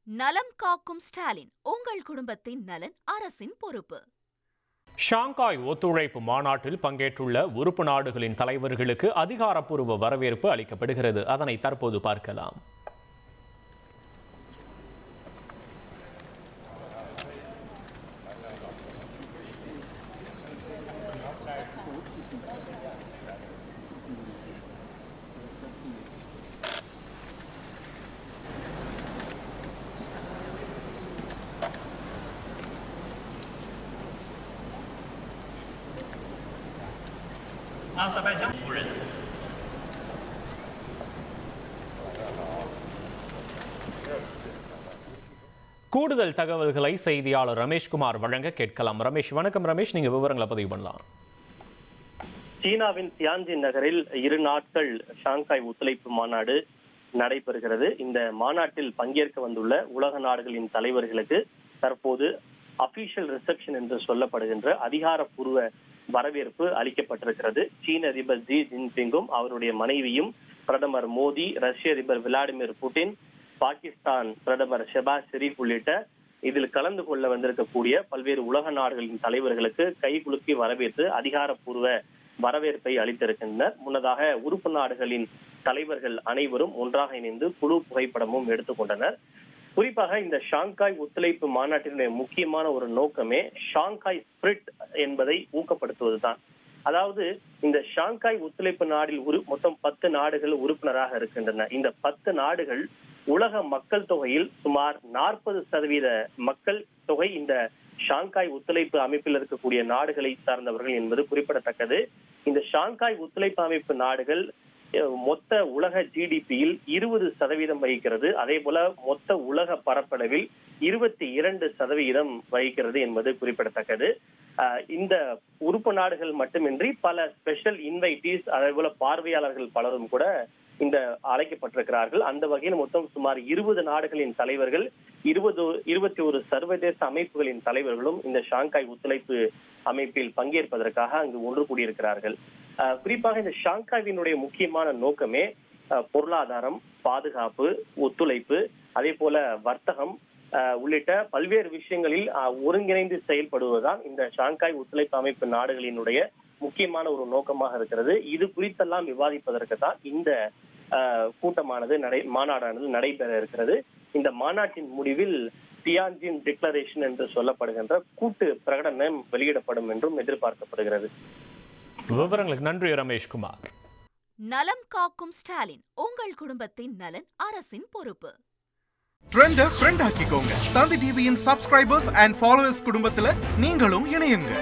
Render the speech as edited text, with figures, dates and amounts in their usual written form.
நலம் காக்கும் ஸ்டாலின், உங்கள் குடும்பத்தின் நலன் அரசின் பொறுப்பு. ஷாங்காய் ஒத்துழைப்பு மாநாட்டில் பங்கேற்றுள்ள உறுப்பு நாடுகளின் தலைவர்களுக்கு அதிகாரப்பூர்வ வரவேற்பு அளிக்கப்படுகிறது. அதனை தற்போது பார்க்கலாம். கூடுதல் தகவல்களை செய்தியாளர் ரமேஷ்குமார் வழங்க கேட்கலாம். ரமேஷ், வணக்கம். ரமேஷ், நீங்க விவரங்களை பதிவு பண்ணலாம். சீனாவின் தியான்ஜின் நகரில் 2 நாட்கள் ஷாங்காய் ஒத்துழைப்பு மாநாடு நடைபெறுகிறது. இந்த மாநாட்டில் பங்கேற்க வந்துள்ள உலக நாடுகளின் தலைவர்களுக்கு தற்போது அபிஷியல் ரிசப்ஷன் என்று சொல்லப்படுகின்ற அதிகாரப்பூர்வ வரவேற்பு அளிக்கப்பட்டிருக்கிறது. சீன அதிபர் ஜி ஜின்பிங்கும் அவருடைய மனைவியும், பிரதமர் மோடி, ரஷ்ய அதிபர் விளாடிமிர் புட்டின், பாகிஸ்தான் பிரதமர் ஷெபாஸ் ஷெரீப் உள்ளிட்ட இதில் கலந்து கொள்ள வந்திருக்கக்கூடிய பல்வேறு உலக நாடுகளின் தலைவர்களுக்கு கைகுலுக்கி வரவேற்று அதிகாரப்பூர்வ வரவேற்பை அளித்திருக்கின்றனர். முன்னதாக உறுப்பு நாடுகளின் தலைவர்கள் அனைவரும் ஒன்றாக இணைந்து குழு புகைப்படமும் எடுத்துக்கொண்டனர். குறிப்பாக இந்த ஷாங்காய் ஒத்துழைப்பு மாநாட்டினுடைய முக்கியமான ஒரு நோக்கமே ஷாங்காய் ஸ்பிரிட் என்பதை ஊக்கப்படுத்துவதுதான். அதாவது இந்த ஷாங்காய் ஒத்துழைப்பு நாடில் மொத்தம் 10 நாடுகள் உறுப்பினராக இருக்கின்றன. இந்த 10 நாடுகள் உலக மக்கள் தொகையில் சுமார் 40% மக்கள் தொகை இந்த ஷாங்காய் ஒத்துழைப்பு அமைப்பில் இருக்கக்கூடிய நாடுகளை சார்ந்தவர்கள் என்பது குறிப்பிடத்தக்கது. இந்த ஷாங்காய் ஒத்துழைப்பு அமைப்பு நாடுகள் மொத்த உலக ஜிடிபியில் 20% வகிக்கிறது. அதே போல மொத்த உலக பரப்பளவில் 22% வகிக்கிறது என்பது குறிப்பிடத்தக்கது. இந்த உறுப்பு நாடுகள் மட்டுமின்றி பல ஸ்பெஷல் இன்வைட்டீஸ், அதே போல பார்வையாளர்கள் பலரும் கூட இந்த அழைக்கப்பட்டிருக்கிறார்கள். அந்த வகையில் மொத்தம் சுமார் 20 நாடுகளின் தலைவர்கள், 21 சர்வதேச அமைப்புகளின் தலைவர்களும் இந்த ஷாங்காய் ஒத்துழைப்பு அமைப்பில் பங்கேற்பதற்காக அங்கு ஒன்று கூடியிருக்கிறார்கள். குறிப்பாக இந்த ஷாங்காயினுடைய முக்கியமான நோக்கமே பொருளாதாரம், பாதுகாப்பு, ஒத்துழைப்பு, அதே போல வர்த்தகம் உள்ளிட்ட பல்வேறு விஷயங்களில் ஒருங்கிணைந்து செயல்படுவதுதான் இந்த ஷாங்காய் ஒத்துழைப்பு அமைப்பு நாடுகளினுடைய முக்கியமான ஒரு நோக்கமாக இருக்கிறது. இது குறித்தெல்லாம் விவாதிப்பதற்கு தான் இந்த கூட்டமானது மாநாடானது நடைபெற இருக்கிறது. இந்த மாநாட்டின் முடிவில் தியான்ஜின் டிக்ளரேஷன் என்று சொல்லப்படுகின்ற கூட்டு பிரகடனம் வெளியிடப்படும் என்றும் எதிர்பார்க்கப்படுகிறது. விவரங்களுக்கு நன்றி ரமேஷ்குமார். நலம் காக்கும் ஸ்டாலின், உங்கள் குடும்பத்தின் நலன் அரசின் பொறுப்பு. ட்ரெண்ட ஃப்ரெண்ட் ஆக்கிக்கோங்க. தந்தி டிவியின் சப்ஸ்கிரைபர்ஸ் அண்ட் ஃபாலோவர்ஸ் குடும்பத்துல நீங்களும் இணையுங்க.